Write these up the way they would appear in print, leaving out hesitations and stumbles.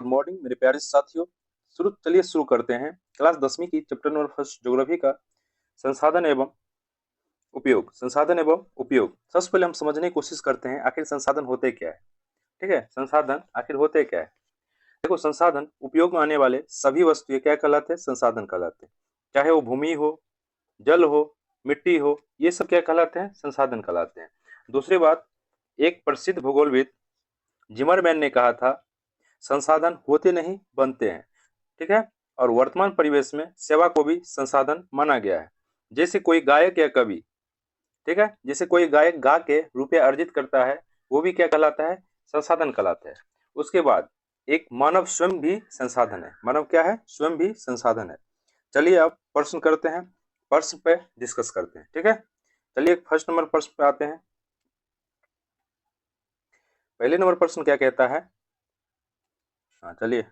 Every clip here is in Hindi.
मॉर्निंग मेरे प्यारे साथियों। चलिए शुरू करते हैं क्लास 10वीं की चैप्टर नंबर 1 ज्योग्राफी का संसाधन एवं उपयोग। संसाधन एवं उपयोग, सबसे पहले हम समझने की कोशिश करते हैं आखिर संसाधन होते क्या है। ठीक है, संसाधन आखिर होते क्या है। देखो, संसाधन उपयोग में आने वाले सभी वस्तुएं क्या कहलाते हैं? संसाधन कहलाते हैं। चाहे वो भूमि हो, जल हो, मिट्टी हो, ये सब क्या कहलाते हैं? संसाधन कहलाते हैं। दूसरी बात, एक प्रसिद्ध भूगोलविद जिमरमैन ने कहा था, संसाधन होते नहीं बनते हैं। ठीक है, और वर्तमान परिवेश में सेवा को भी संसाधन माना गया है। जैसे कोई गायक या कवि, ठीक है, जैसे कोई गायक गा के रुपया अर्जित करता है, वो भी क्या कहलाता है? संसाधन कहलाता है। उसके बाद एक मानव स्वयं भी संसाधन है। मानव क्या है? स्वयं भी संसाधन है। चलिए अब प्रश्न करते हैं, प्रश्न पे डिस्कस करते हैं। ठीक है, चलिए फर्स्ट नंबर प्रश्न पे आते हैं। पहले नंबर प्रश्न क्या कहता है? चलिए,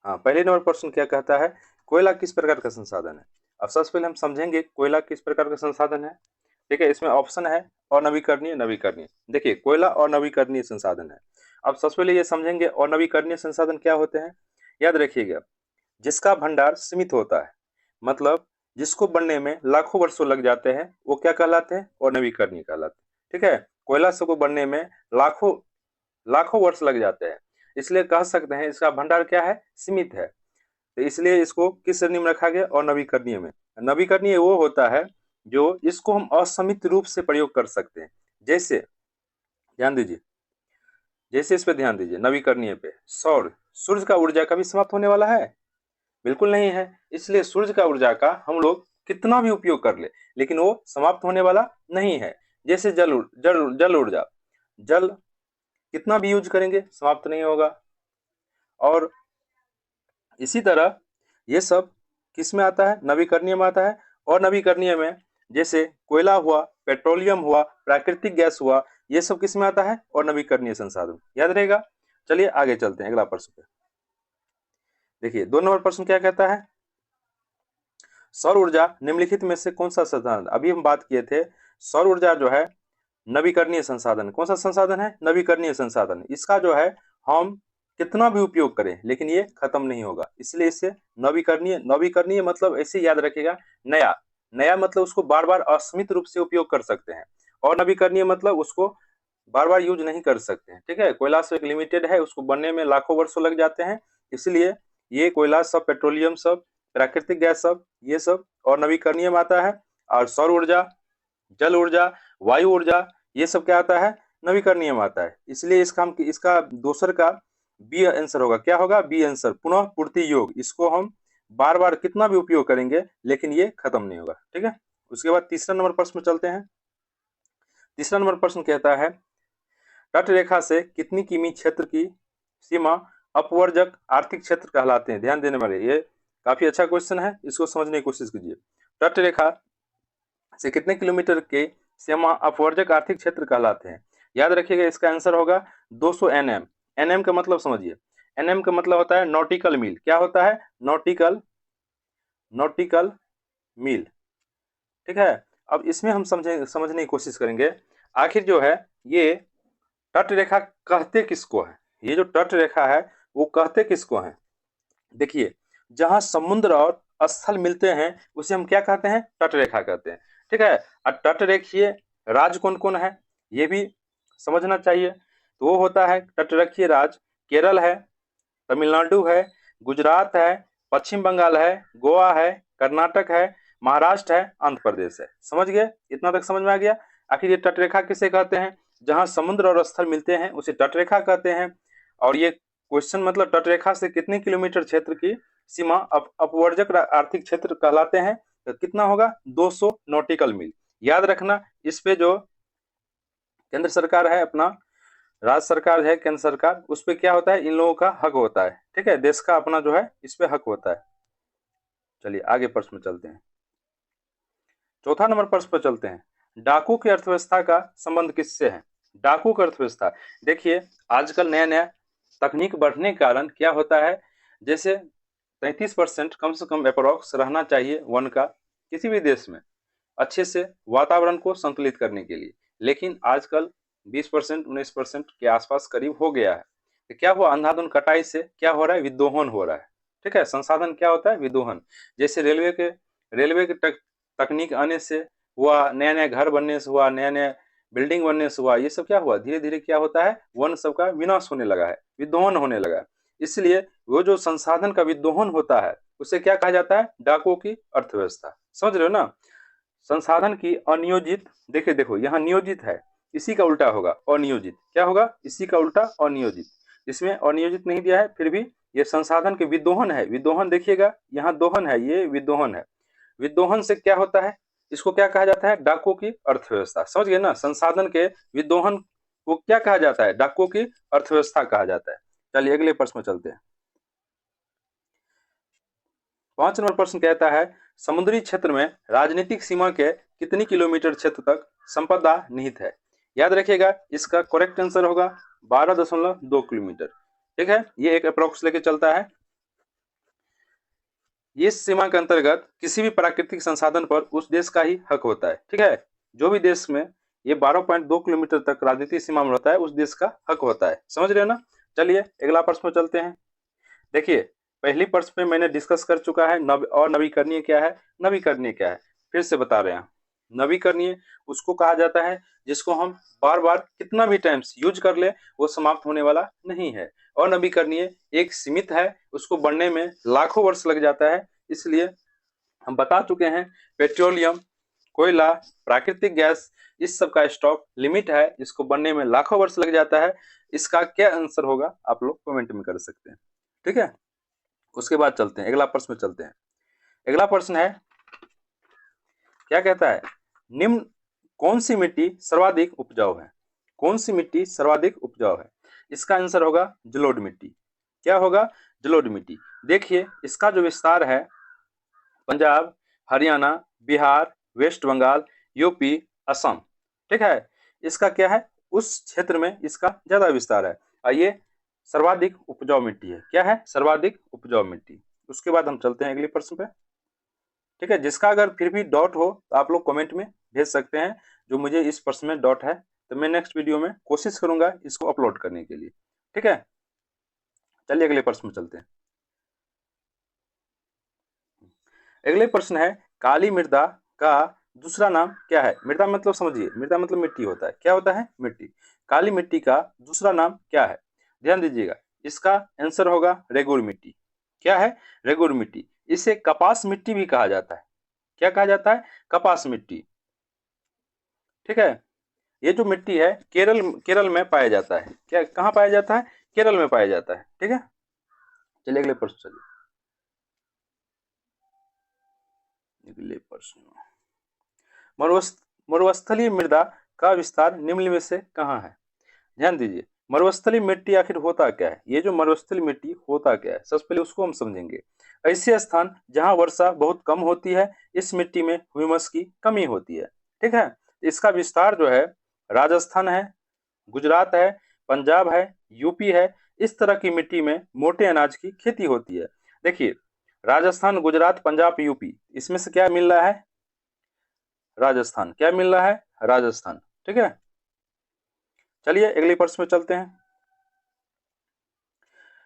पहले नंबर प्रश्न क्या कहता है? कोयला किस प्रकार का संसाधन है? अब सबसे पहले हम समझेंगे कोयला किस प्रकार का संसाधन है। ठीक है, इसमें ऑप्शन है अनवीकरणीय, नवीकरणीय। देखिए, कोयला अनवीकरणीय संसाधन है। अब सबसे पहले ये समझेंगे अनवीकरणीय संसाधन क्या होते हैं। याद रखिएगा, जिसका भंडार सीमित होता है, मतलब जिसको बनने में लाखों वर्षों लग जाते हैं, वो क्या कहलाते हैं? अनवीकरणीय कहलाते हैं। ठीक है, कोयला से को बनने में लाखों लाखों वर्ष लग जाते हैं, इसलिए कह सकते हैं इसका भंडार क्या है? सीमित है। तो इसलिए इसको किस श्रेणी में रखा गया? अनवीकरणीय में। नवीकरणीय वो होता है जो इसको हम असीमित रूप से प्रयोग कर सकते हैं। जैसे ध्यान दीजिए, जैसे इस पे ध्यान दीजिए, नवीकरणीय पे सूर्य का ऊर्जा कभी समाप्त होने वाला है? बिल्कुल नहीं है। इसलिए सूर्य का ऊर्जा का हम लोग कितना भी उपयोग कर ले, लेकिन वो समाप्त होने वाला नहीं है। जैसे जल ऊर्जा, जल कितना भी यूज करेंगे समाप्त नहीं होगा। और इसी तरह ये सब किस में आता है? नवीकरणीय में आता है। और नवीकरणीय में जैसे कोयला हुआ, पेट्रोलियम हुआ, प्राकृतिक गैस हुआ, ये सब किस में आता है? और नवीकरणीय संसाधन। याद रहेगा। चलिए आगे चलते हैं अगला प्रश्न पे। देखिए, 2 नंबर प्रश्न क्या कहता है? सौर ऊर्जा निम्नलिखित में से कौन सा संसाधन? अभी हम बात किए थे, सौर ऊर्जा जो है नवीकरणीय संसाधन। कौन सा संसाधन है? नवीकरणीय संसाधन। इसका जो है हम कितना भी उपयोग करें, लेकिन ये खत्म नहीं होगा, इसलिए इसे नवीकरणीय। नवीकरणीय मतलब ऐसे याद रखिएगा, नया। नया मतलब उसको बार बार असीमित रूप से उपयोग कर सकते हैं, और नवीकरणीय मतलब उसको बार बार यूज नहीं कर सकते हैं। ठीक है, कोयला से एक लिमिटेड है, उसको बनने में लाखों वर्षों लग जाते हैं, इसलिए ये कोयला सब, पेट्रोलियम सब, प्राकृतिक गैस सब, ये सब और नवीकरणीय में आता है। और सौर ऊर्जा, जल ऊर्जा, वायु ऊर्जा, ये सब क्या आता है? नवीकरणीय में आता है। इसलिए इसका दोसर का बी आंसर होगा। क्या होगा? बी आंसर, पुनः पूर्ति योग। इसको हम बार बार कितना भी उपयोग करेंगे, लेकिन ये खत्म नहीं होगा। ठीक है, उसके बाद तीसरा नंबर प्रश्न में चलते हैं। तीसरा नंबर प्रश्न कहता है, तट रेखा से कितनी किमी क्षेत्र की सीमा अपवर्जक आर्थिक क्षेत्र कहलाते हैं? ध्यान देने वाले, ये काफी अच्छा क्वेश्चन है, इसको समझने की कोशिश कीजिए। तट रेखा से कितने किलोमीटर के सीमा अपवर्जक आर्थिक क्षेत्र कहलाते हैं? याद रखिएगा, इसका आंसर होगा 200 NM। NM का मतलब समझिए, NM का मतलब होता है नॉटिकल मील। क्या होता है? नॉटिकल मील। ठीक है, अब इसमें हम समझने की कोशिश करेंगे, आखिर जो है ये तट रेखा कहते किसको है? ये जो तट रेखा है वो कहते किसको है? देखिए, जहां समुद्र और स्थल मिलते हैं उसे हम क्या कहते हैं? तट रेखा कहते हैं। ठीक है, और तट रेखीय राज्य कौन कौन है ये भी समझना चाहिए। तो वो होता है तट रेखीय राज्य, केरल है, तमिलनाडु है, गुजरात है, पश्चिम बंगाल है, गोवा है, कर्नाटक है, महाराष्ट्र है, आंध्र प्रदेश है। समझ गए? इतना तक समझ में आ गया। आखिर ये तट रेखा किसे कहते हैं? जहां समुद्र और स्थल मिलते हैं उसे तट रेखा कहते हैं। और ये क्वेश्चन मतलब तट रेखा से कितने किलोमीटर क्षेत्र की सीमा अपवर्जक आर्थिक क्षेत्र कहलाते हैं? तो कितना होगा? 200 नॉटिकल मील। याद रखना, इस पे जो केंद्र सरकार है, अपना राज्य सरकार है, केंद्र सरकार, उस पे क्या होता है? इन लोगों का हक होता है। ठीक है, देश का अपना जो है इस पे हक होता है। चलिए आगे प्रश्न में चलते हैं। चौथा नंबर प्रश्न पर चलते हैं, डाकू की अर्थव्यवस्था का संबंध किससे है? डाकू की अर्थव्यवस्था, देखिए आजकल नया नया तकनीक बढ़ने के कारण क्या होता है, जैसे 33% कम से कम अप्रोक्स रहना चाहिए वन का किसी भी देश में, अच्छे से वातावरण को संतुलित करने के लिए, लेकिन आजकल 20%, 19% के आसपास करीब हो गया है। तो क्या हुआ, अंधाधुंध कटाई से क्या हो रहा है, विद्रोहन हो रहा है। ठीक है, संसाधन क्या होता है, विद्रोहन। जैसे रेलवे के तकनीक आने से हुआ, नया नया घर बनने से हुआ, नया नया बिल्डिंग बनने से हुआ, ये सब क्या हुआ, धीरे धीरे क्या होता है, वन सब का विनाश होने लगा है, विद्रोहन होने लगा है। इसलिए वो जो संसाधन का विद्रोहन होता है उसे क्या कहा जाता है, डाकुओं की अर्थव्यवस्था। समझ रहे हो ना, संसाधन की अनियोजित, देखिए देखो यहाँ नियोजित है, इसी का उल्टा होगा अनियोजित, क्या होगा, इसी का उल्टा अनियोजित। इसमें अनियोजित नहीं दिया है, फिर भी ये संसाधन के विद्रोहन है, विद्रोहन देखिएगा, यहाँ दोहन है, ये विद्रोहन है। विद्रोहन से क्या होता है, इसको क्या कहा जाता है, डाकुओं की अर्थव्यवस्था। समझ गए ना, संसाधन के विद्रोहन को क्या कहा जाता है, डाकुओं की अर्थव्यवस्था कहा जाता है। चलिए अगले प्रश्न में चलते हैं। 5 नंबर प्रश्न कहता है, समुद्री क्षेत्र में राजनीतिक सीमा के कितनी किलोमीटर क्षेत्र तक संपदा निहित है। याद रखिएगा, इसका करेक्ट आंसर होगा 12.2 किलोमीटर। ठीक है, ये एक अप्रोक्स लेके चलता है। इस सीमा के अंतर्गत किसी भी प्राकृतिक संसाधन पर उस देश का ही हक होता है। ठीक है, जो भी देश में ये 12.2 किलोमीटर तक राजनीतिक सीमा में होता है उस देश का हक होता है। समझ रहे हो ना। चलिए अगला प्रश्न में चलते हैं। देखिए पहली प्रश्न में मैंने डिस्कस कर चुका है, और नवीकरणीय क्या है, नवीकरणीय क्या है, फिर से बता रहे हैं। नवीकरणीय उसको कहा जाता है जिसको हम बार बार कितना भी टाइम्स यूज कर ले वो समाप्त होने वाला नहीं है। और नवीकरणीय एक सीमित है, उसको बनने में लाखों वर्ष लग जाता है। इसलिए हम बता चुके हैं, पेट्रोलियम, कोयला, प्राकृतिक गैस, इस सब का स्टॉक लिमिट है, इसको बनने में लाखों वर्ष लग जाता है। इसका क्या आंसर होगा आप लोग कमेंट में कर सकते हैं। ठीक है, उसके बाद चलते हैं अगला प्रश्न में चलते हैं। अगला प्रश्न है, क्या कहता है, निम्न कौन सी मिट्टी सर्वाधिक उपजाऊ है, कौन सी मिट्टी सर्वाधिक उपजाऊ है। इसका आंसर होगा जलोढ़ मिट्टी। क्या होगा, जलोढ़ मिट्टी। देखिए इसका जो विस्तार है, पंजाब, हरियाणा, बिहार, वेस्ट बंगाल, यूपी, असम। ठीक है, इसका क्या है, उस क्षेत्र में इसका ज्यादा विस्तार है और ये सर्वाधिक उपजाऊ मिट्टी है। क्या है, सर्वाधिक उपजाऊ मिट्टी। उसके बाद हम चलते हैं अगले प्रश्न पे। ठीक है, जिसका अगर फिर भी डॉट हो तो आप लोग कमेंट में भेज सकते हैं। जो मुझे इस प्रश्न में डॉट है तो मैं नेक्स्ट वीडियो में कोशिश करूंगा इसको अपलोड करने के लिए। ठीक है, चलिए अगले प्रश्न में चलते हैं। अगले प्रश्न है, काली मृदा का दूसरा नाम क्या है। मृदा मतलब समझिए, मृदा मतलब मिट्टी होता है। क्या होता है, मिट्टी। काली मिट्टी का दूसरा नाम क्या है, ध्यान दीजिएगा। इसका आंसर होगा रेगुर मिट्टी। क्या है, रेगुर मिट्टी। इसे कपास मिट्टी भी कहा जाता है। क्या कहा जाता है, कपास मिट्टी। ठीक है, ये जो मिट्टी है केरल में पाया जाता है। क्या, कहाँ पाया जाता है, केरल में पाया जाता है। ठीक है, चलिए अगले प्रश्न चलिए। अगले प्रश्न, मरुस्थलीय मृदा का विस्तार निम्न में से कहाँ है। ध्यान दीजिए, मरुस्थलीय मिट्टी आखिर होता क्या है। ये जो मरुस्थलीय मिट्टी होता क्या है, सबसे पहले उसको हम समझेंगे। ऐसे स्थान जहां वर्षा बहुत कम होती है, इस मिट्टी में ह्यूमस की कमी होती है। ठीक है, इसका विस्तार जो है राजस्थान है, गुजरात है, पंजाब है, यूपी है। इस तरह की मिट्टी में मोटे अनाज की खेती होती है। देखिए राजस्थान, गुजरात, पंजाब, यूपी, इसमें से क्या मिल रहा है, राजस्थान। क्या मिल रहा है, राजस्थान। ठीक है, चलिए अगले प्रश्न में चलते हैं।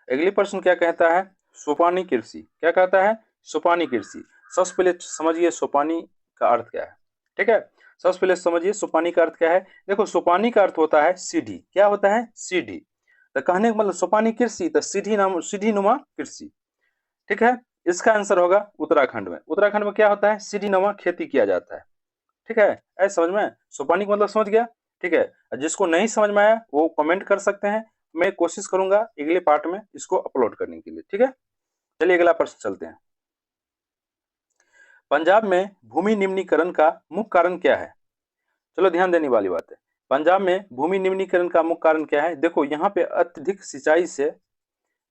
अगले प्रश्न क्या कहता है, सोपानी कृषि। क्या कहता है, सोपानी कृषि। सबसे पहले समझिए सोपानी का अर्थ क्या है। ठीक है, सबसे पहले समझिए सोपानी का अर्थ क्या है। देखो सोपानी का अर्थ होता है सीढ़ी। क्या होता है, सीढ़ी। तो कहने का मतलब सोपानी कृषि तो सीढ़ी नुमा कृषि। ठीक है, इसका आंसर होगा उत्तराखंड में। उत्तराखंड में क्या होता है, सीढ़ी नुमा खेती किया जाता है। ठीक है, ऐसे समझ में, सोपानी का मतलब समझ गया। ठीक है, जिसको नहीं समझ में आया वो कमेंट कर सकते हैं, मैं कोशिश करूंगा अगले पार्ट में इसको अपलोड करने के लिए। ठीक है, चलिए अगला प्रश्न चलते हैं। पंजाब में भूमि निम्नीकरण का मुख्य कारण क्या है। चलो ध्यान देने वाली बात है, पंजाब में भूमि निम्नीकरण का मुख्य कारण क्या है। देखो यहाँ पे अत्यधिक सिंचाई से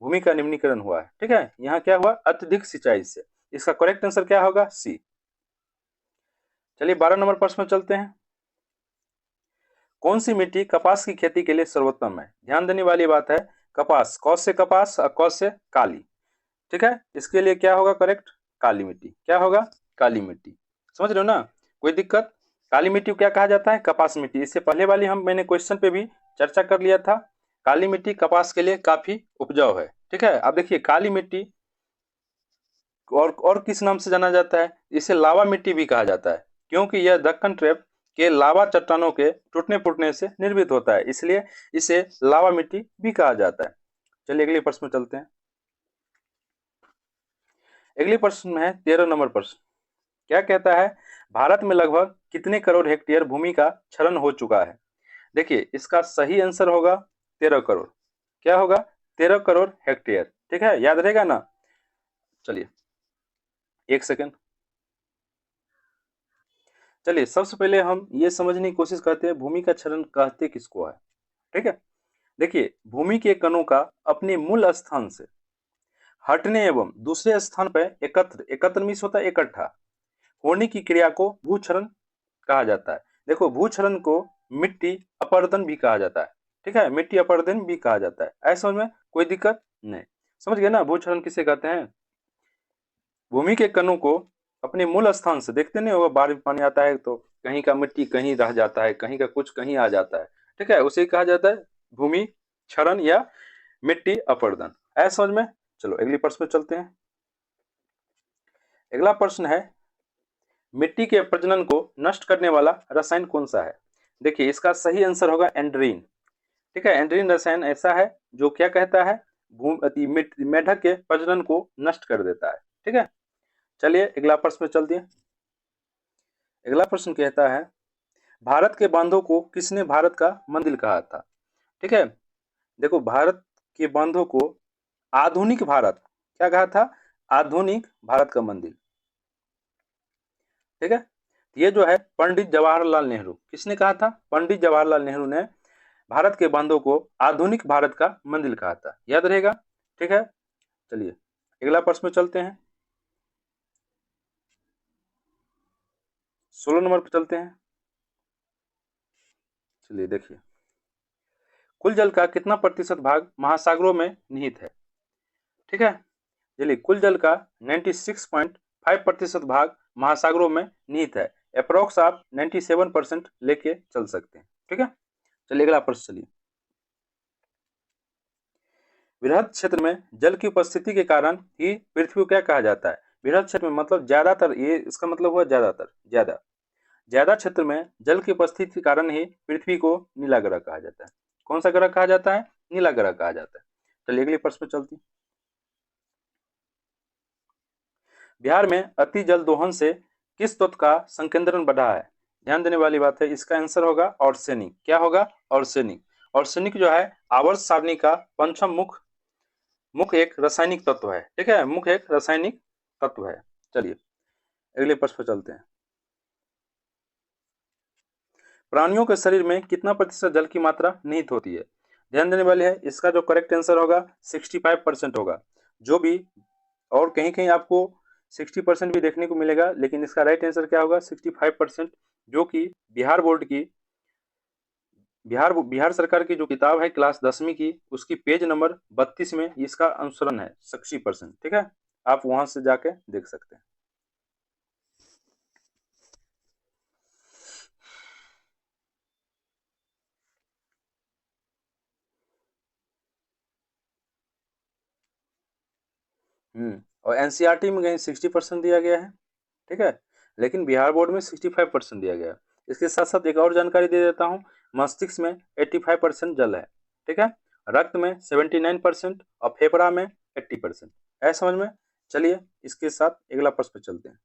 भूमि का निम्नीकरण हुआ है। ठीक है, यहाँ क्या हुआ, अत्यधिक सिंचाई से। इसका करेक्ट आंसर क्या होगा, सी। चलिए 12 नंबर प्रश्न में चलते हैं। कौन सी मिट्टी कपास की खेती के लिए सर्वोत्तम है। ध्यान देने वाली बात है, कपास, कौन से कपास और कौन से काली। ठीक है, इसके लिए क्या होगा करेक्ट, काली मिट्टी। क्या होगा, काली मिट्टी। समझ रहे हो ना, कोई दिक्कत। काली मिट्टी को क्या कहा जाता है, कपास मिट्टी। इससे पहले वाली मैंने क्वेश्चन पे भी चर्चा कर लिया था, काली मिट्टी कपास के लिए काफी उपजाऊ है। ठीक है, अब देखिए काली मिट्टी और किस नाम से जाना जाता है, इसे लावा मिट्टी भी कहा जाता है, क्योंकि यह दक्कन ट्रैप के लावा चट्टानों के टूटने फूटने से निर्मित होता है, इसलिए इसे लावा मिट्टी भी कहा जाता है। चलिए अगले प्रश्न में चलते हैं। अगले प्रश्न में है 13 नंबर प्रश्न। क्या कहता है, भारत में लगभग कितने करोड़ हेक्टेयर भूमि का क्षरण हो चुका है? देखिए इसका सही आंसर होगा 13 करोड़। क्या होगा? 13 करोड़ हेक्टेयर। ठीक है, याद रहेगा ना? चलिए एक सेकेंड। चलिए सबसे पहले हम ये समझने की कोशिश करते हैं भूमि का क्षरण कहते किसको है। ठीक है, देखिए भूमि के कणों का अपने मूल स्थान से हटने एवं दूसरे स्थान पर एकत्र मीन्स होता है इकट्ठा होने की क्रिया को भूक्षरण कहा जाता है। देखो भूक्षरण को मिट्टी अपरदन भी कहा जाता है। ठीक है, मिट्टी अपरदन भी कहा जाता है। ऐसा समझ में कोई दिक्कत नहीं? समझ गए ना भूक्षरण किसे कहते हैं? भूमि के कणों को अपने मूल स्थान से, देखते नहीं होगा बारिश पानी आता है तो कहीं का मिट्टी कहीं रह जाता है, कहीं का कुछ कहीं आ जाता है। ठीक है, उसे कहा जाता है भूमि क्षरण या मिट्टी अपरदन। ऐसा समझ में? चलो अगले प्रश्न में चलते हैं। अगला प्रश्न है, मिट्टी के प्रजनन को नष्ट करने वाला रसायन कौन सा है? देखिए इसका सही आंसर होगा एंड्रीन। ठीक है, एंड्रीन रसायन ऐसा है जो क्या कहता है, मेढक के प्रजनन को नष्ट कर देता है। ठीक है, चलिए अगला प्रश्न पे चलते हैं। अगला प्रश्न कहता है, भारत के बांधों को किसने भारत का मंदिर कहा था? ठीक है, देखो भारत के बांधों को आधुनिक भारत क्या कहा था? आधुनिक भारत का मंदिर। ठीक है, ये जो है पंडित जवाहरलाल नेहरू, किसने कहा था? पंडित जवाहरलाल नेहरू ने भारत के बांधों को आधुनिक भारत का मंदिर कहा था। याद रहेगा? ठीक है, चलिए अगला प्रश्न में चलते हैं। 16 नंबर पर चलते हैं। चलिए देखिए, कुल जल का कितना प्रतिशत भाग महासागरों में निहित है? ठीक है, चलिए कुल जल का 96.5% भाग महासागरों में निहित है। अप्रोक्स आप 97% लेके चल सकते हैं। ठीक है, चलिए अगला प्रश्न। चलिए, वृहद क्षेत्र में जल की उपस्थिति के कारण ही पृथ्वी को क्या कहा जाता है? वृहद क्षेत्र में मतलब ज्यादातर, ये इसका मतलब हुआ ज्यादातर, ज्यादा ज्यादा क्षेत्र में जल की उपस्थिति के कारण ही पृथ्वी को नीला ग्रह कहा जाता है। कौन सा ग्रह कहा जाता है? नीला ग्रह कहा जाता है। चलिए अगले प्रश्न पर चलती। बिहार में अति जल दोहन से किस तत्व का संकेंद्रण बढ़ा है? ध्यान देने वाली बात है, इसका आंसर होगा ऑर्सेनिक। क्या होगा? ऑर्सेनिक। ऑर्सेनिक जो है आवर्त सारणी का पंचम मुख्य एक रासायनिक तत्व है। ठीक है, मुख्य एक रासायनिक तत्व है। चलिए अगले प्रश्न पर चलते हैं। प्राणियों के शरीर में कितना प्रतिशत जल की मात्रा निहित होती है? ध्यान देने वाली है, इसका जो करेक्ट आंसर होगा 65% होगा। जो भी और कहीं कहीं आपको 60% भी देखने को मिलेगा, लेकिन इसका राइट आंसर क्या होगा? 65%, जो कि बिहार बोर्ड की बिहार सरकार की जो किताब है क्लास 10वीं की, उसकी पेज नंबर 32 में इसका अनुसरण है 60%। ठीक है, आप वहां से जाके देख सकते हैं। और एनसीईआरटी में कहीं 60% दिया गया है। ठीक है, लेकिन बिहार बोर्ड में 65% दिया गया है। इसके साथ साथ एक और जानकारी दे देता हूँ, मस्तिष्क में 85% जल है। ठीक है, रक्त में 79% और फेफड़ा में 80%। है समझ में? चलिए इसके साथ अगला प्रश्न पे चलते हैं।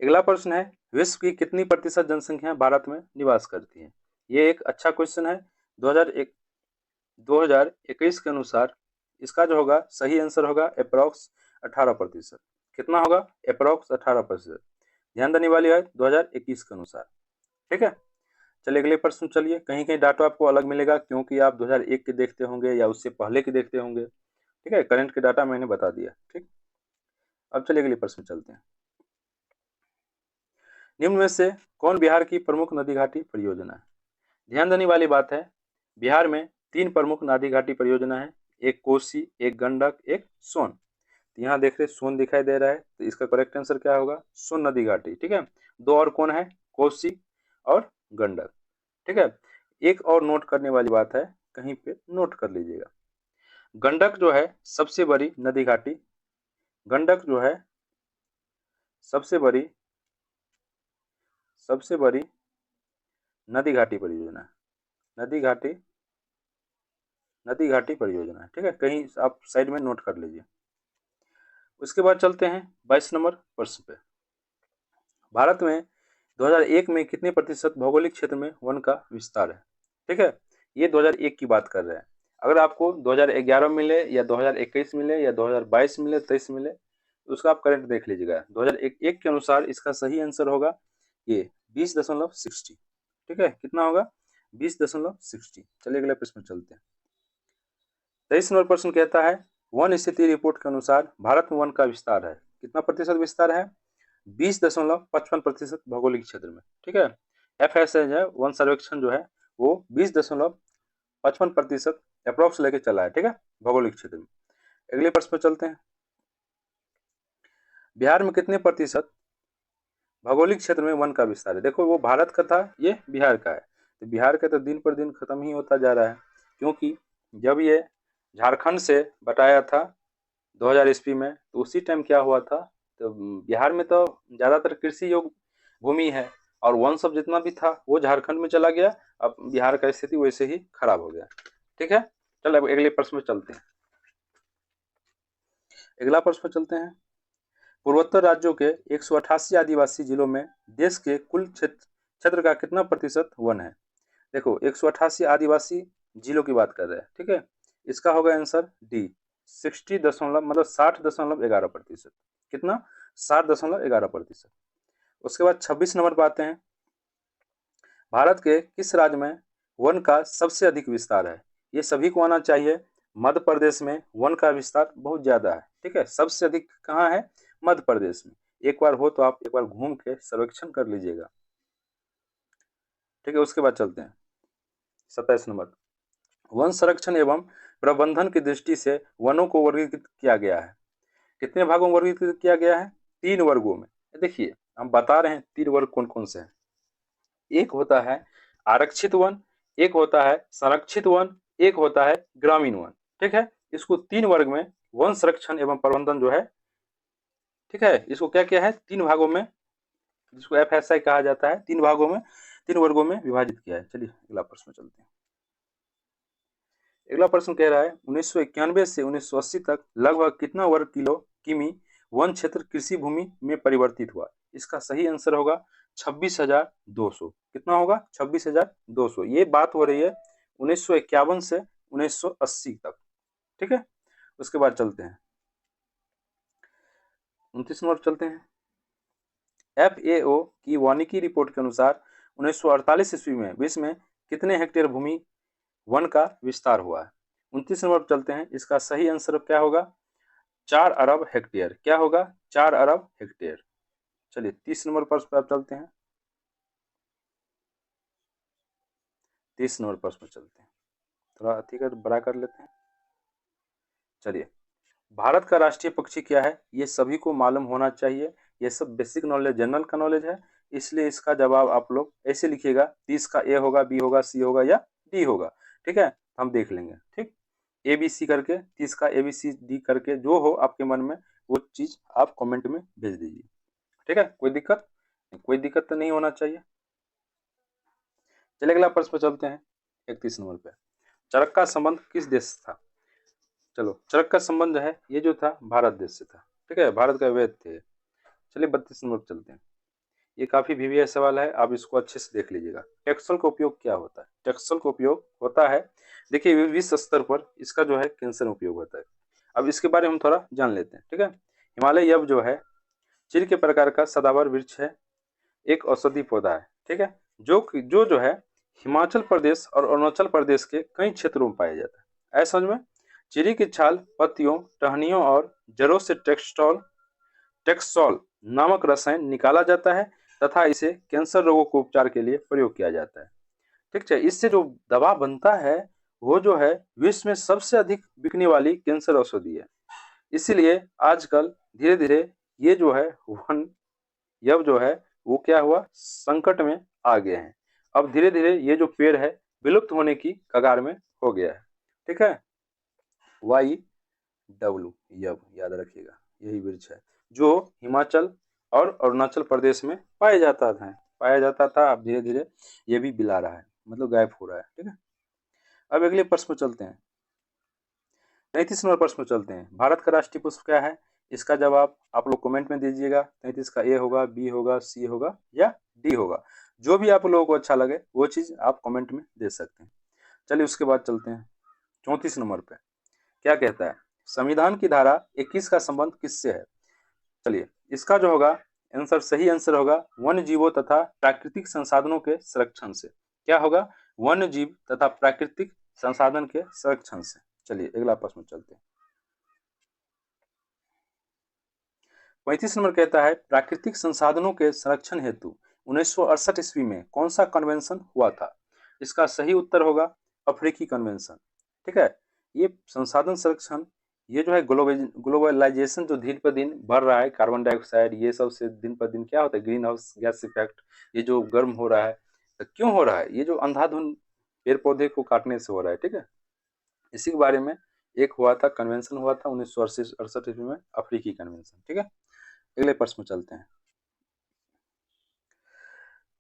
अगला प्रश्न है, विश्व की कितनी प्रतिशत जनसंख्या भारत में निवास करती है? ये एक अच्छा क्वेश्चन है। 2021 के अनुसार इसका जो होगा सही आंसर होगा अप्रोक्स 18%। कितना होगा? अप्रोक्स 18%। ध्यान देने वाली है 2021 के अनुसार। ठीक है, चलिए अगले प्रश्न चलिए। कहीं कहीं डाटा आपको अलग मिलेगा, क्योंकि आप 2001 के देखते होंगे या उससे पहले के देखते होंगे। ठीक है, करंट के डाटा मैंने बता दिया। ठीक, अब चलिए अगले प्रश्न चलते हैं। निम्न में से कौन बिहार की प्रमुख नदी घाटी परियोजना है? ध्यान देने वाली बात है, बिहार में 3 प्रमुख नदी घाटी परियोजना है, एक कोसी, एक गंडक, एक सोन। यहाँ देख रहे सोन दिखाई दे रहा है, तो इसका करेक्ट आंसर क्या होगा? सोन नदी घाटी। ठीक है, दो और कौन है? कोसी और गंडक। ठीक है, एक और नोट करने वाली बात है, कहीं पे नोट कर लीजिएगा। गंडक जो है सबसे बड़ी नदी घाटी, गंडक जो है सबसे बड़ी नदी घाटी परियोजना, नदी घाटी परियोजना है, ठीक है, कहीं आप साइड में नोट कर लीजिए। उसके बाद चलते हैं 22 नंबर प्रश्न पे। भारत में 2001 में कितने प्रतिशत भौगोलिक क्षेत्र में वन का विस्तार है? ठीक है, ये 2001 की बात कर रहे हैं। अगर आपको 2011 मिले या 2021 मिले या 2022 मिले, 23 मिले, तो उसका आप करंट देख लीजिएगा। 2001 के अनुसार इसका सही आंसर होगा ये 20.60। ठीक है, कितना होगा? 20.60। चलिए अगले प्रश्न में चलते हैं। 23 नंबर प्रश्न कहता है वन स्थिति रिपोर्ट के अनुसार भारत में वन का विस्तार है, कितना प्रतिशत विस्तार है? 20.55% भौगोलिक क्षेत्र में। ठीक है, FSI है वन सर्वेक्षण जो है वो 20.55% अप्रोक्स लेके चला है, ठीक है, भौगोलिक क्षेत्र में। अगले प्रश्न पर चलते हैं। बिहार में कितने प्रतिशत भौगोलिक क्षेत्र में वन का विस्तार है? देखो वो भारत का था, ये बिहार का है, तो बिहार का तो दिन पर दिन खत्म ही होता जा रहा है, क्योंकि जब ये झारखंड से बटाया था 2000 ईस्वी में, तो उसी टाइम क्या हुआ था, तो बिहार में तो ज्यादातर कृषि योग्य भूमि है और वन सब जितना भी था वो झारखंड में चला गया। अब बिहार का स्थिति वैसे ही खराब हो गया। ठीक है, चल अब अगले प्रश्न में चलते हैं। अगला प्रश्न में चलते हैं। पूर्वोत्तर राज्यों के 188 आदिवासी जिलों में देश के कुल क्षेत्र का कितना प्रतिशत वन है? देखो 188 आदिवासी जिलों की बात कर रहे हैं, ठीक है, इसका होगा आंसर डी 60.11%। कितना? 60.11%। उसके बाद 26 नंबर पर आते हैं। भारत के किस राज्य में वन का सबसे अधिक विस्तार है? ये सभी को आना चाहिए। मध्य प्रदेश में वन का विस्तार बहुत ज्यादा है। ठीक है, सबसे अधिक कहाँ है? मध्य प्रदेश में। एक बार हो तो आप एक बार घूम के सर्वेक्षण कर लीजिएगा। ठीक है, उसके बाद चलते हैं 27 नंबर। वन संरक्षण एवं प्रबंधन की दृष्टि से वनों को वर्गीकृत किया गया है। कितने भागों में वर्गीकृत किया गया है? 3 वर्गों में। देखिए हम बता रहे हैं 3 वर्ग कौन कौन से हैं। एक होता है आरक्षित वन, एक होता है संरक्षित वन, एक होता है ग्रामीण वन। ठीक है, इसको 3 वर्ग में वन संरक्षण एवं प्रबंधन जो है, ठीक है, इसको क्या किया है? 3 भागों में, जिसको FSI कहा जाता है, 3 भागों में, 3 वर्गों में विभाजित किया है। चलिए अगला प्रश्न चलते हैं। अगला प्रश्न कह रहा है 1991 से 1980 तक लगभग कितना वर्ग किमी वन क्षेत्र कृषि भूमि में परिवर्तित हुआ? इसका सही आंसर होगा 26,200। कितना होगा? 26,200। ये बात हो रही है 1951 से 1980 तक। ठीक है, उसके बाद चलते हैं 29 नंबर चलते हैं। FAO की वानिकी रिपोर्ट के अनुसार 1948 ईस्वी में विश्व में कितने हेक्टेयर भूमि वन का विस्तार हुआ है? 29 नंबर चलते हैं। इसका सही आंसर क्या होगा? 4 अरब हेक्टेयर। क्या होगा? 4 अरब हेक्टेयर। चलिए 30 नंबर प्रश्न पर चलते हैं। 30 नंबर प्रश्न पर चलते हैं, थोड़ा अधिक बड़ा कर लेते हैं। चलिए, भारत का राष्ट्रीय पक्षी क्या है? ये सभी को मालूम होना चाहिए। ये सब बेसिक नॉलेज, जनरल का नॉलेज है, इसलिए इसका जवाब आप लोग ऐसे लिखिएगा। 30 का A होगा, B होगा, C होगा या D होगा। ठीक है, हम देख लेंगे। ठीक, ABC करके, 30 का ABCD करके जो हो आपके मन में वो चीज आप कमेंट में भेज दीजिए। ठीक है, कोई दिक्कत तो नहीं होना चाहिए। चलिए अगला प्रश्न पर चलते हैं 31 नंबर पे। चरक का संबंध किस देश से था? चलो, चरक का संबंध है ये जो था भारत देश से था। ठीक है, भारत का वैध थे। चलिए 32 नंबर पर चलते हैं। ये काफी VVI सवाल है, आप इसको अच्छे से देख लीजिएगा। टेक्सोल का उपयोग क्या होता है? टेक्सोल का उपयोग होता है, देखिए विश्व स्तर पर इसका जो है कैंसर में उपयोग होता है। अब इसके बारे में हम थोड़ा जान लेते हैं। ठीक है, हिमालय यव जो है चीड़ के प्रकार का सदाबहार वृक्ष है, एक औषधि पौधा है। ठीक है, जो है हिमाचल प्रदेश और अरुणाचल प्रदेश के कई क्षेत्रों में पाया जाता है। ऐसा समझ में? चीड़ी की छाल, पत्तियों, टहनियों और जड़ों से टेक्सोल नामक रसायन निकाला जाता है तथा इसे कैंसर रोगों को उपचार के लिए प्रयोग किया जाता है। ठीक है, इससे जो दवा बनता है वो जो है विश्व में सबसे अधिक बिकने वाली कैंसर औषधि है। इसीलिए आजकल धीरे धीरे ये जो है वन यव जो है वो क्या हुआ? संकट में आ गए हैं। अब धीरे धीरे ये जो पेड़ है विलुप्त होने की कगार में हो गया है। ठीक है, YW याद रखिएगा, यही वृक्ष है जो हिमाचल और अरुणाचल प्रदेश में पाया जाता था। अब धीरे धीरे ये भी बिला रहा है, मतलब गायब हो रहा है। ठीक है, अब अगले प्रश्न में चलते हैं। 33 नंबर प्रश्न में चलते हैं। भारत का राष्ट्रीय पुष्प क्या है? इसका जवाब आप लोग कमेंट में दीजिएगा। 33 का ए होगा, बी होगा, सी होगा या डी होगा। जो भी आप लोगों को अच्छा लगे वो चीज आप कमेंट में दे सकते हैं। चलिए उसके बाद चलते हैं 34 नंबर पे। क्या कहता है? संविधान की धारा 21 का संबंध किससे है? चलिए इसका जो होगा आंसर, सही आंसर होगा वन्य जीवों तथा प्राकृतिक संसाधनों के संरक्षण से। क्या होगा? वन्य जीव तथा प्राकृतिक संसाधन के संरक्षण से। चलिए अगला प्रश्न चलते हैं। 35 नंबर कहता है प्राकृतिक संसाधनों के संरक्षण हेतु 1968 ईस्वी में कौन सा कन्वेंशन हुआ था? इसका सही उत्तर होगा अफ्रीकी कन्वेंशन। ठीक है, ये संसाधन संरक्षण, ये जो है ग्लोबलाइजेशन जो दिन पर दिन बढ़ रहा है, कार्बन डाइऑक्साइड ये सब से दिन पर दिन क्या होता है, ग्रीन हाउस गैस इफेक्ट, ये जो गर्म हो रहा है, तो क्यों हो रहा है? ये जो अंधाधुंध पेड़ पौधे को काटने से हो रहा है। ठीक है, इसी के बारे में एक हुआ था, कन्वेंशन हुआ था 1968 ईस्वी में, अफ्रीकी कन्वेंशन। ठीक है, अगले प्रश्न में चलते हैं।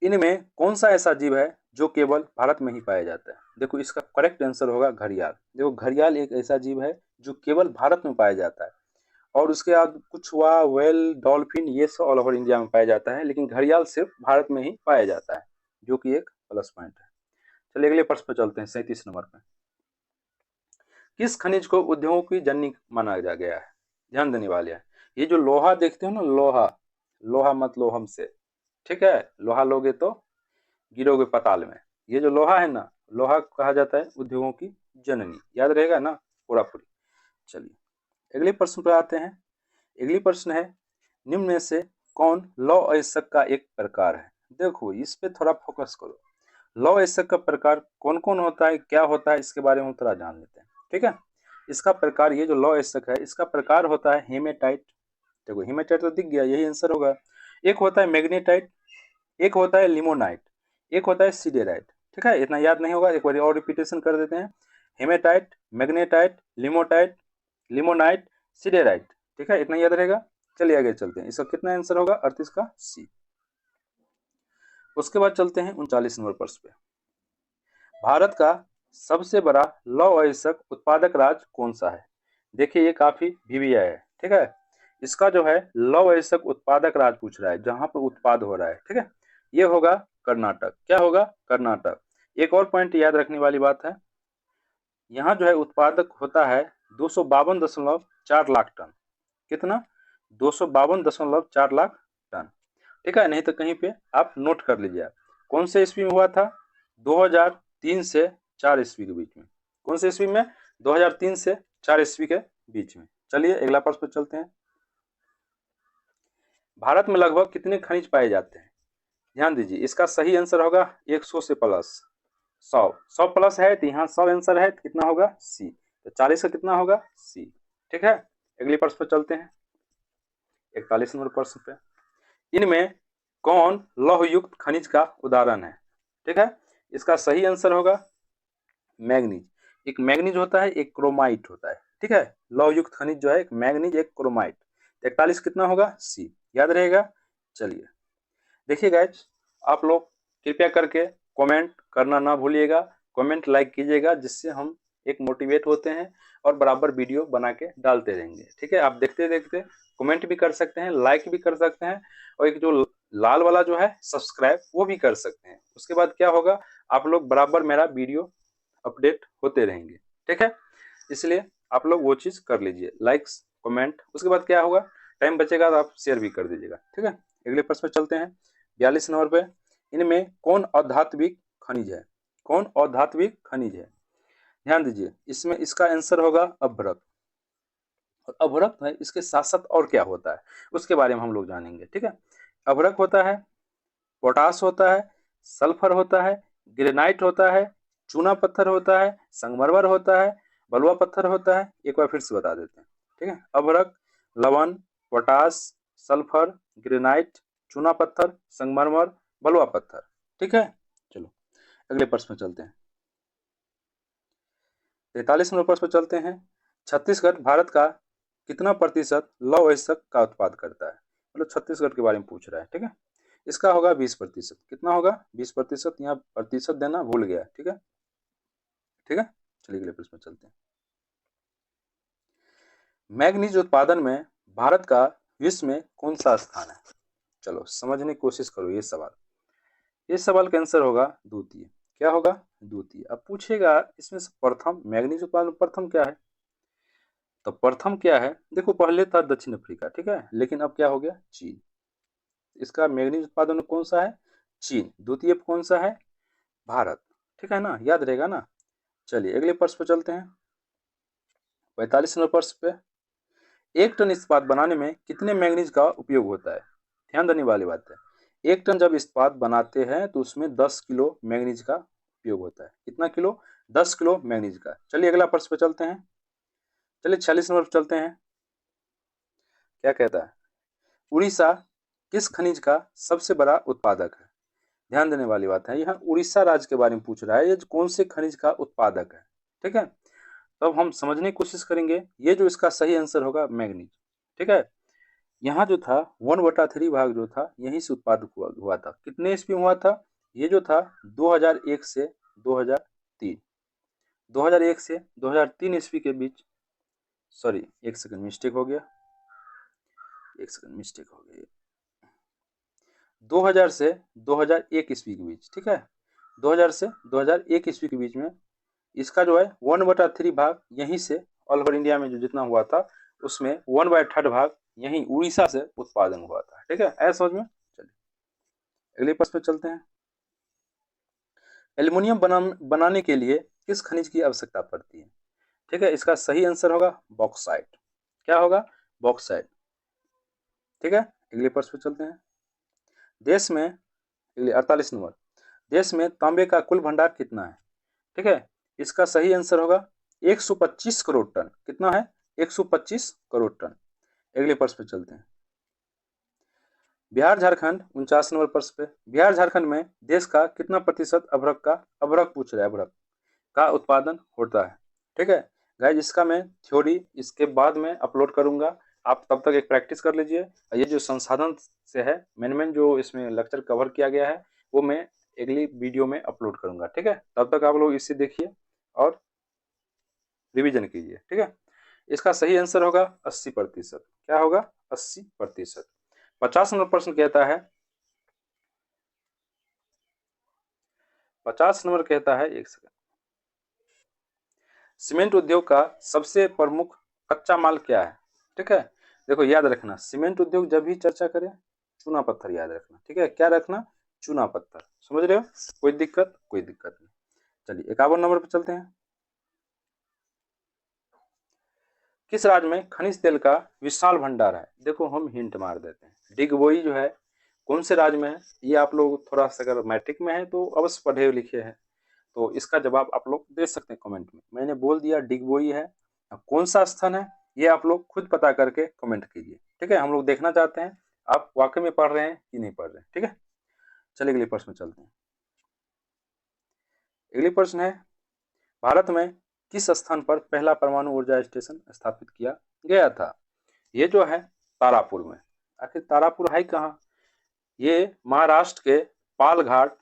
इनमें कौन सा ऐसा जीव है जो केवल भारत में ही पाया जाता है? देखो इसका करेक्ट आंसर होगा घड़ियाल। देखो घड़ियाल एक ऐसा जीव है जो केवल भारत में पाया जाता है, और उसके बाद कुछ हुआ व्हेल, डॉल्फिन, ये सब ऑल ओवर इंडिया में पाया जाता है, लेकिन घड़ियाल सिर्फ भारत में ही पाया जाता है, जो कि एक प्लस पॉइंट है। चलिए अगले प्रश्न पर चलते हैं 37 नंबर पे। किस खनिज को उद्योगों की जननी माना जा गया है? ध्यान देने वाले है। ये जो लोहा देखते हो ना, लोहा, लोहा मत लो हमसे। ठीक है, लोहा लोगे तो गिरोगे पाताल में। ये जो लोहा है ना, लोहा कहा जाता है उद्योगों की जननी। याद रहेगा ना पूरा पूरी। चलिए अगले प्रश्न पर आते हैं। अगली प्रश्न है निम्न में से कौन लौह अयस्क का एक प्रकार है? देखो इस पे थोड़ा फोकस करो। लौह अयस्क का प्रकार कौन कौन होता है, क्या होता है, इसके बारे में थोड़ा जान लेते हैं। ठीक है, इसका प्रकार, ये जो लौह अयस्क है इसका प्रकार होता है हेमेटाइट। देखो हेमेटाइट तो दिख गया, यही आंसर होगा। एक होता है मैग्नेटाइट, एक होता है लिमोनाइट, एक होता है सिडेराइट। ठीक है, इतना याद नहीं होगा, एक बार और रिपीटेशन कर देते हैं। Haematite, magnetite, limonite, limonite, siderite. ठीक है, इतना याद रहेगा। चलिए आगे चलते हैं। इसका कितना आंसर होगा? 38 का सी। उसके बाद चलते हैं 39 नंबर प्रश्न पे। भारत का सबसे बड़ा लौह अयस्क उत्पादक राज्य कौन सा है? देखिए ये काफी वीवीआई है। ठीक है, इसका जो है लौह अयस्क उत्पादक राज्य पूछ रहा है, जहां पर उत्पाद हो रहा है। ठीक है, ये होगा कर्नाटक। क्या होगा? कर्नाटक। एक और पॉइंट याद रखने वाली बात है, यहाँ जो है उत्पादक होता है 252.4 लाख टन। कितना? 252.4 लाख टन। ठीक है, नहीं तो कहीं पे आप नोट कर लीजिए। कौन से ईस्वी में हुआ था? 2003 से 4 ईस्वी के बीच में। कौन से ईस्वी में? 2003 से 4 ईस्वी के बीच में। चलिए अगला प्रश्न पर चलते हैं। भारत में लगभग कितने खनिज पाए जाते हैं? ध्यान दीजिए, इसका सही आंसर होगा 100 से प्लस 100। 100 प्लस है तो यहाँ 100 आंसर है, तो कितना होगा? सी। तो 40 का कितना होगा? सी। ठीक है, अगले प्रश्न पर चलते हैं 41 नंबर प्रश्न पे। इनमें कौन लौह युक्त खनिज का उदाहरण है? ठीक है, इसका सही आंसर होगा मैग्नीज। एक मैग्नीज होता है, एक क्रोमाइट होता है। ठीक है, लौह युक्त खनिज जो है एक मैग्नीज, एक क्रोमाइट। 41 कितना होगा? सी। याद रहेगा। चलिए देखिए गाइज, आप लोग कृपया करके कमेंट करना ना भूलिएगा, कमेंट लाइक कीजिएगा, जिससे हम एक मोटिवेट होते हैं और बराबर वीडियो बना के डालते रहेंगे। ठीक है, आप देखते देखते कमेंट भी कर सकते हैं, लाइक भी कर सकते हैं, और एक जो लाल वाला जो है सब्सक्राइब वो भी कर सकते हैं। उसके बाद क्या होगा, आप लोग बराबर मेरा वीडियो अपडेट होते रहेंगे। ठीक है, इसलिए आप लोग वो चीज कर लीजिए, लाइक्स कमेंट। उसके बाद क्या होगा, टाइम बचेगा तो आप शेयर भी कर दीजिएगा। ठीक है, अगले प्रश्न पे चलते हैं 42 नंबर पे। इनमें कौन अधात्विक खनिज है? कौन अधात्विक खनिज है? ध्यान दीजिए, इसमें इसका आंसर होगा अभ्रक। और अभ्रक है, इसके साथ साथ और क्या होता है उसके बारे में हम लोग जानेंगे। ठीक है, अभ्रक होता है, पोटास होता है, सल्फर होता है, ग्रेनाइट होता है, चूना पत्थर होता है, संगमरमर होता है, बलुआ पत्थर होता है। एक बार फिर से बता देते हैं। ठीक है, अभ्रक, लवण, पोटास, सल्फर, ग्रेनाइट, चूना पत्थर, संगमरमर, बलुआ पत्थर। ठीक है, चलो अगले प्रश्न में चलते हैं। 43 नंबर प्रश्न पर चलते हैं। छत्तीसगढ़ भारत का कितना प्रतिशत लौह अयस्क का उत्पाद करता है? मतलब छत्तीसगढ़ के बारे में पूछ रहा है, ठीक है। इसका होगा 20%। कितना होगा? 20%। यहाँ प्रतिशत देना भूल गया, ठीक है, ठीक है। चलिए अगले प्रश्न पर चलते हैं। मैग्नीज उत्पादन में भारत का विश्व में कौन सा स्थान है? चलो समझने की कोशिश करो ये सवाल। ये सवाल का आंसर होगा द्वितीय। क्या होगा? द्वितीय। अब पूछेगा इसमें से प्रथम, मैग्नीज उत्पादन में प्रथम क्या है? तो प्रथम क्या है? देखो पहले था दक्षिण अफ्रीका, ठीक है, लेकिन अब क्या हो गया? चीन। इसका मैग्नीज उत्पादन में कौन सा है? चीन। द्वितीय कौन सा है? भारत, ठीक है ना, याद रहेगा ना। चलिए अगले प्रश्न पर चलते हैं। 45 नंबर प्रश्न पे, 1 टन इस्पात बनाने में कितने मैग्नीज का उपयोग होता है? ध्यान देने वाली बात है। 1 टन जब इस्पात बनाते हैं तो उसमें 10 किलो मैग्नीज का उपयोग होता है। कितना किलो? 10 किलो मैग्नीज का। चलिए अगला प्रश्न पे चलते हैं। चलिए 46 नंबर पे चलते हैं। क्या कहता है? उड़ीसा किस खनिज का सबसे बड़ा उत्पादक है? ध्यान देने वाली बात है, यहाँ उड़ीसा राज्य के बारे में पूछ रहा है, ये कौन से खनिज का उत्पादक है, ठीक है। तो अब हम समझने की कोशिश करेंगे। ये जो इसका सही आंसर होगा मैग्नीज, ठीक है। यहाँ जो था 1/3 भाग जो था यहीं से उत्पादक हुआ था। कितने ईस्वी में हुआ था? ये जो था 2001 से 2003, 2001 से 2003 ईस्वी के बीच। सॉरी, एक सेकंड मिस्टेक हो गया, 2000 से 2001 ईस्वी के बीच, ठीक है। 2000 से 2001 ईस्वी के बीच में इसका जो है 1/3 भाग यहीं से ऑल ओवर इंडिया में जो जितना हुआ था उसमें 1/3 भाग यहीं उड़ीसा से उत्पादन हुआ था, ठीक है। ऐसा समझ में। चलिए अगले प्रश्न पे चलते हैं। एल्युमिनियम बनाने के लिए किस खनिज की आवश्यकता पड़ती है? ठीक है, इसका सही आंसर होगा बॉक्साइट। क्या होगा? बॉक्साइट, ठीक है। अगले प्रश्न पे चलते हैं। देश में 48 नंबर, देश में तांबे का कुल भंडार कितना है? ठीक है, इसका सही आंसर होगा 125 करोड़ टन। कितना है? 125 करोड़ टन। अगले प्रश्न पे चलते हैं। बिहार झारखंड 49 नंबर प्रश्न पे, बिहार झारखंड में देश का कितना प्रतिशत अभ्रक पूछ रहा है, अभ्रक का उत्पादन होता है, ठीक है। गाइस इसका मैं थ्योरी इसके बाद में अपलोड करूंगा, आप तब तक एक प्रैक्टिस कर लीजिए। ये जो संसाधन से है मेन जो इसमें लेक्चर कवर किया गया है वो मैं अगली वीडियो में अपलोड करूंगा, ठीक है। तब तक आप लोग इसे देखिए और रिवीजन कीजिए, ठीक है। इसका सही आंसर होगा 80%। क्या होगा? 80%। 50 नंबर प्रश्न कहता है, 50 नंबर कहता है, एक सेकंड, सीमेंट उद्योग का सबसे प्रमुख कच्चा माल क्या है? ठीक है, देखो याद रखना, सीमेंट उद्योग जब भी चर्चा करें चूना पत्थर याद रखना, ठीक है। क्या रखना? चूना पत्थर। समझ रहे हो? कोई दिक्कत? कोई दिक्कत नहीं। चलिए 51 नंबर पर चलते हैं। किस राज्य में खनिज तेल का विशाल भंडार है? देखो हम हिंट मार देते हैं। डिगबोई जो है कौन से राज्य में है? ये आप लोग थोड़ा सा अगर मैट्रिक में है तो अवश्य पढ़े लिखे हैं, तो इसका जवाब आप लोग दे सकते हैं कमेंट में। मैंने बोल दिया डिगबोई है। अब कौन सा स्थान है ये आप लोग खुद पता करके कमेंट कीजिए, ठीक है। हम लोग देखना चाहते हैं आप वाकई में पढ़ रहे हैं कि नहीं पढ़ रहे हैं, ठीक है। चलिए अगले प्रश्न में चलते हैं। अगले प्रश्न है, भारत में किस स्थान पर पहला परमाणु ऊर्जा स्टेशन स्थापित किया गया था? ये जो है तारापुर में। आखिर तारापुर है कहाँ? ये महाराष्ट्र के पालघाट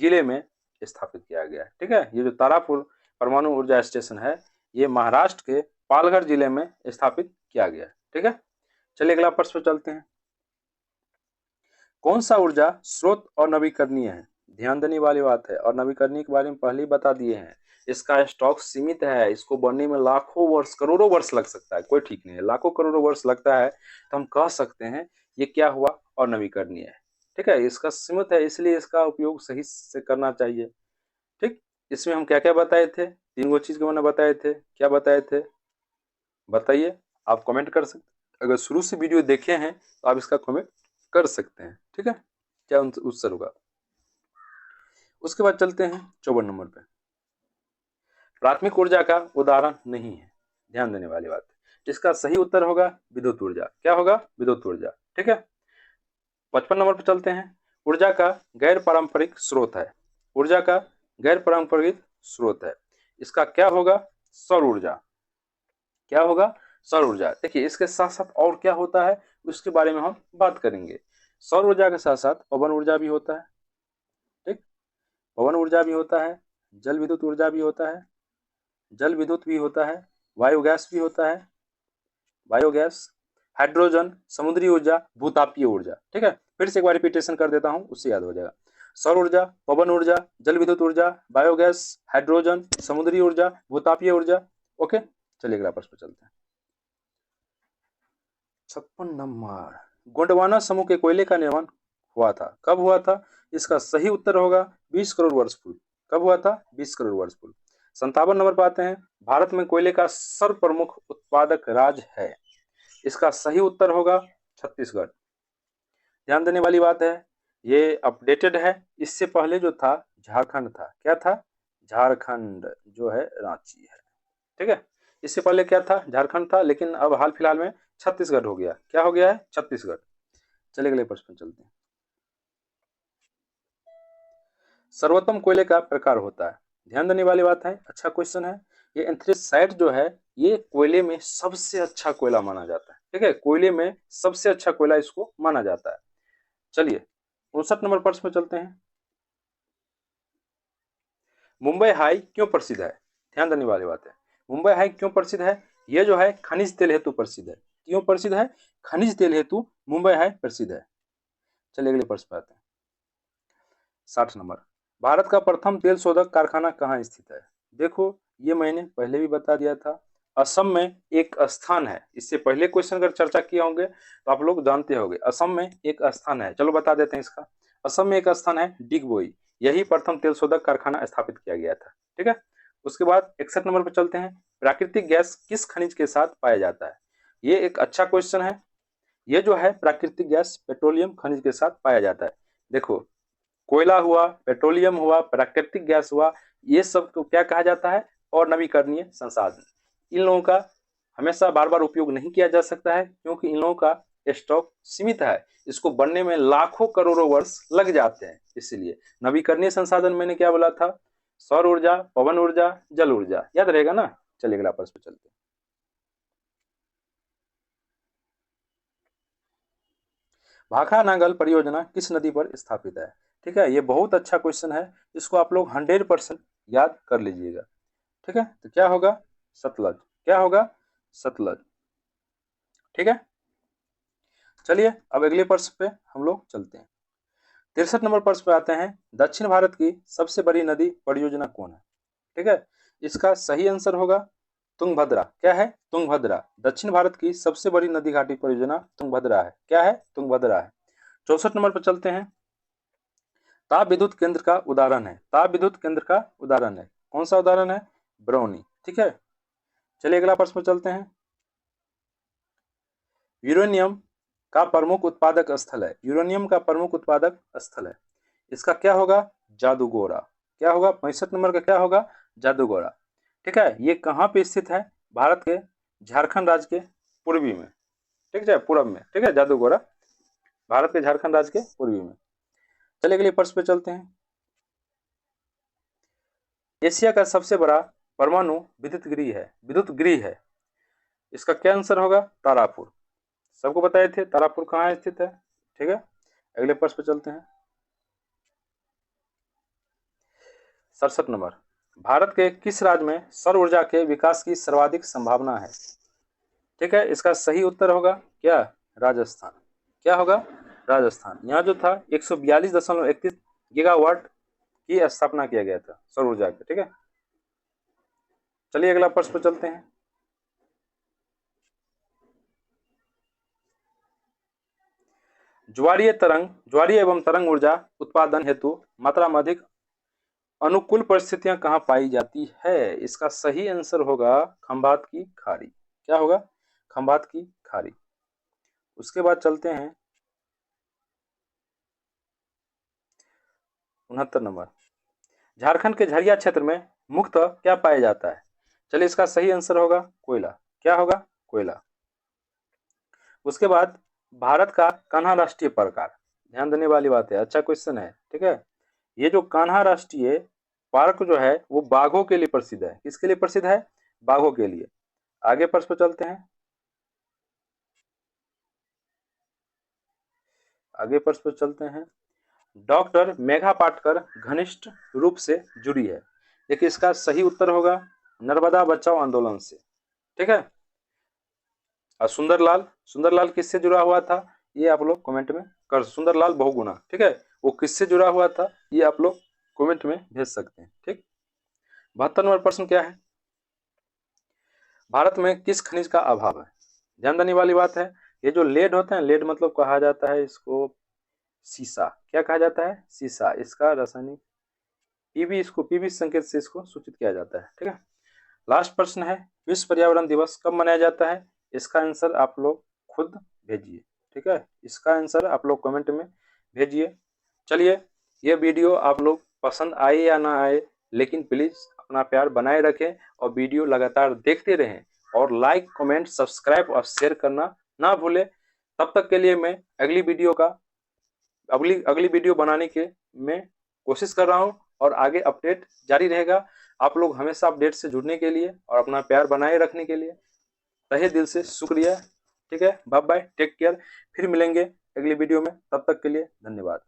जिले में स्थापित किया गया है, ठीक है। ये जो तारापुर परमाणु ऊर्जा स्टेशन है ये महाराष्ट्र के पालघर जिले में स्थापित किया गया है, ठीक है। चलिए अगला प्रश्न पर चलते हैं। कौन सा ऊर्जा स्रोत और नवीकरणीय है? ध्यान देने वाली बात है, और नवीकरणीय के बारे में पहले ही बता दिए हैं। इसका स्टॉक सीमित है, इसको बनने में लाखों वर्ष करोड़ों वर्ष लग सकता है, कोई ठीक नहीं है। लाखों करोड़ों वर्ष लगता है तो हम कह सकते हैं ये क्या हुआ? अनवीकरणीय है, ठीक है। इसका सीमित है इसलिए इसका उपयोग सही से करना चाहिए, ठीक। इसमें हम क्या क्या बताए थे? 3 गो चीज के मैंने बताए थे। क्या बताए थे बताइए, आप कमेंट कर सकते, अगर शुरू से वीडियो देखे हैं तो आप इसका कमेंट कर सकते हैं, ठीक है। क्या उत्तर होगा? उसके बाद चलते हैं 54 नंबर पे, प्राथमिक ऊर्जा का उदाहरण नहीं है। ध्यान देने वाली बात है, इसका सही उत्तर होगा विद्युत ऊर्जा। क्या होगा? विद्युत ऊर्जा, ठीक है। 55 नंबर पे चलते हैं, ऊर्जा का गैर पारंपरिक स्रोत है। ऊर्जा का गैर पारंपरिक स्रोत है, इसका क्या होगा? सौर ऊर्जा। क्या होगा? सौर ऊर्जा। देखिए इसके साथ साथ और क्या होता है उसके बारे में हम बात करेंगे। सौर ऊर्जा के साथ साथ पवन ऊर्जा भी होता है। ठीक, पवन ऊर्जा भी होता है, जल विद्युत ऊर्जा भी होता है, जल विद्युत भी होता है, बायोगैस भी होता है, बायोगैस, हाइड्रोजन, समुद्री ऊर्जा, भूतापीय ऊर्जा। ठीक है, फिर से एक बार रिपीटेशन कर देता हूं, उससे याद हो जाएगा। सौर ऊर्जा, पवन ऊर्जा, जल विद्युत ऊर्जा, बायोगैस, हाइड्रोजन, समुद्री ऊर्जा, भूतापीय ऊर्जा। ओके, चलिए अगला प्रश्न पर चलते हैं। 56 नंबर, गोंडवाना समूह के कोयले का निर्माण हुआ था, कब हुआ था? इसका सही उत्तर होगा 20 करोड़ वर्ष पूर्व। कब हुआ था? 20 करोड़ वर्ष पूर्व। 57 नंबर पर आते हैं, भारत में कोयले का सर्वप्रमुख उत्पादक राज्य है, इसका सही उत्तर होगा छत्तीसगढ़। ध्यान देने वाली बात है, ये अपडेटेड है, इससे पहले जो था झारखंड था। क्या था? झारखंड जो है रांची है। ठीक है, इससे पहले क्या था? झारखंड था, लेकिन अब हाल फिलहाल में छत्तीसगढ़ हो गया। क्या हो गया है? छत्तीसगढ़। चलिए अगले प्रश्न चलते हैं। सर्वोत्तम कोयले का प्रकार होता है, ध्यान देने वाली बात है, अच्छा क्वेश्चन है। ये एंथ्रेसाइट जो है ये कोयले में सबसे अच्छा कोयला माना जाता है। ठीक है, कोयले में सबसे अच्छा कोयला इसको माना जाता है। चलिए 59 नंबर प्रश्न में चलते हैं। मुंबई हाई क्यों प्रसिद्ध है? ध्यान देने वाली बात है, मुंबई हाई क्यों प्रसिद्ध है? ये जो है खनिज तेल हेतु प्रसिद्ध है। क्यों प्रसिद्ध है? खनिज तेल हेतु मुंबई हाई प्रसिद्ध है। चलिए अगले प्रश्न पे आते हैं। 60 नंबर, भारत का प्रथम तेल शोधक कारखाना कहाँ स्थित है? देखो ये मैंने पहले भी बता दिया था, असम में एक स्थान है। इससे पहले क्वेश्चन अगर चर्चा किए होंगे तो आप लोग जानते होंगे, असम में एक स्थान है। चलो बता देते हैं इसका। असम में एक स्थान है डिगबोई, यही प्रथम तेल शोधक कारखाना स्थापित किया गया था। ठीक है, उसके बाद 61 नंबर पर चलते हैं। प्राकृतिक गैस किस खनिज के साथ पाया जाता है? ये एक अच्छा क्वेश्चन है। ये जो है प्राकृतिक गैस पेट्रोलियम खनिज के साथ पाया जाता है। देखो कोयला हुआ, पेट्रोलियम हुआ, प्राकृतिक गैस हुआ, ये सब को क्या कहा जाता है? और नवीकरणीय संसाधन। इन लोगों का हमेशा बार बार उपयोग नहीं किया जा सकता है, क्योंकि इन लोगों का स्टॉक सीमित है, इसको बनने में लाखों करोड़ों वर्ष लग जाते हैं। इसलिए नवीकरणीय संसाधन मैंने क्या बोला था? सौर ऊर्जा, पवन ऊर्जा, जल ऊर्जा, याद रहेगा ना। चलिए अगला प्रश्न पे चलते हैं। भाखा नांगल परियोजना किस नदी पर स्थापित है? ठीक है, ये बहुत अच्छा क्वेश्चन है, इसको आप लोग 100% याद कर लीजिएगा। ठीक है, तो क्या होगा? सतलज। क्या होगा? सतलज। ठीक है, चलिए अब अगले प्रश्न पे हम लोग चलते हैं। 63 नंबर प्रश्न पे आते हैं, दक्षिण भारत की सबसे बड़ी नदी परियोजना कौन है? ठीक है, इसका सही आंसर होगा तुंगभद्रा। क्या है? तुंगभद्रा। दक्षिण भारत की सबसे बड़ी नदी घाटी परियोजना तुंगभद्रा है। क्या है? तुंगभद्रा है। 64 नंबर पर चलते हैं। ताप विद्युत केंद्र का उदाहरण है, ताप विद्युत केंद्र का उदाहरण है, कौन सा उदाहरण है? बरौनी। ठीक है, चलिए अगला प्रश्न पर चलते हैं। यूरेनियम का प्रमुख उत्पादक स्थल है, यूरेनियम का प्रमुख उत्पादक स्थल है, इसका क्या होगा? जादूगोरा। क्या होगा? 65 नंबर का क्या होगा? जादूगोरा। ठीक है, ये कहाँ पे स्थित है? भारत के झारखंड राज्य के पूर्वी में। ठीक है, पूर्व में। ठीक है, जादूगोरा भारत के झारखंड राज्य के पूर्वी में। चलिए अगले प्रश्न पे चलते हैं। एशिया का सबसे बड़ा परमाणु विद्युत गृह है, इसका क्या आंसर होगा? तारापुर। सबको बताए थे तारापुर कहाँ स्थित है। ठीक है, अगले प्रश्न पे चलते हैं। 67 नंबर, भारत के किस राज्य में सौर ऊर्जा के विकास की सर्वाधिक संभावना है? ठीक है, इसका सही उत्तर होगा क्या? राजस्थान। क्या होगा? राजस्थान। यहाँ जो था 142.31 गीगावाट की स्थापना किया गया था सौर ऊर्जा के। ठीक है, चलिए अगला प्रश्न पर चलते हैं। ज्वारीय एवं तरंग ऊर्जा उत्पादन हेतु मात्रा में अधिक अनुकूल परिस्थितियां कहाँ पाई जाती है? इसका सही आंसर होगा खंभात की खाड़ी। क्या होगा? खंभात की खाड़ी। उसके बाद चलते हैं 69 नंबर, झारखंड के झरिया क्षेत्र में मुख्यतः क्या पाया जाता है? चलिए इसका सही आंसर होगा कोयला। क्या होगा? कोयला। उसके बाद भारत का कान्हा राष्ट्रीय प्रकार, ध्यान देने वाली बात है, अच्छा क्वेश्चन है। ठीक है, ये जो कान्हा राष्ट्रीय पार्क जो है वो बाघों के लिए प्रसिद्ध है। किसके लिए प्रसिद्ध है? बाघों के लिए। आगे प्रश्न पर चलते हैं। आगे प्रश्न पर चलते हैं। डॉक्टर मेघा पाटकर घनिष्ठ रूप से जुड़ी है। देखिए इसका सही उत्तर होगा नर्मदा बचाओ आंदोलन से। ठीक है। और सुंदरलाल किससे जुड़ा हुआ था, ये आप लोग कमेंट में कर, सुंदरलाल बहुगुणा, ठीक है, वो किससे जुड़ा हुआ था ये आप लोग कमेंट में भेज सकते हैं। ठीक। 72 नंबर प्रश्न क्या है, भारत में किस खनिज का अभाव है। ध्यान देने वाली बात है, ये जो लेड होता है, लेड मतलब कहा जाता है इसको सीसा, क्या कहा जाता है, सीसा, इसका रासायनिक पीबी, इसको पीबी संकेत से इसको सूचित किया जाता है। ठीक है। लास्ट प्रश्न है, विश्व पर्यावरण दिवस कब मनाया जाता है, इसका आंसर आप लोग खुद भेजिए। ठीक है, इसका आंसर आप लोग कमेंट में भेजिए। चलिए, ये वीडियो आप लोग पसंद आए या ना आए, लेकिन प्लीज अपना प्यार बनाए रखें और वीडियो लगातार देखते रहें और लाइक कमेंट सब्सक्राइब और शेयर करना ना भूलें। तब तक के लिए मैं अगली वीडियो बनाने के मैं कोशिश कर रहा हूं और आगे अपडेट जारी रहेगा। आप लोग हमेशा अपडेट से जुड़ने के लिए और अपना प्यार बनाए रखने के लिए तहे दिल से शुक्रिया। ठीक है, बाय बाय, टेक केयर, फिर मिलेंगे अगली वीडियो में, तब तक के लिए धन्यवाद।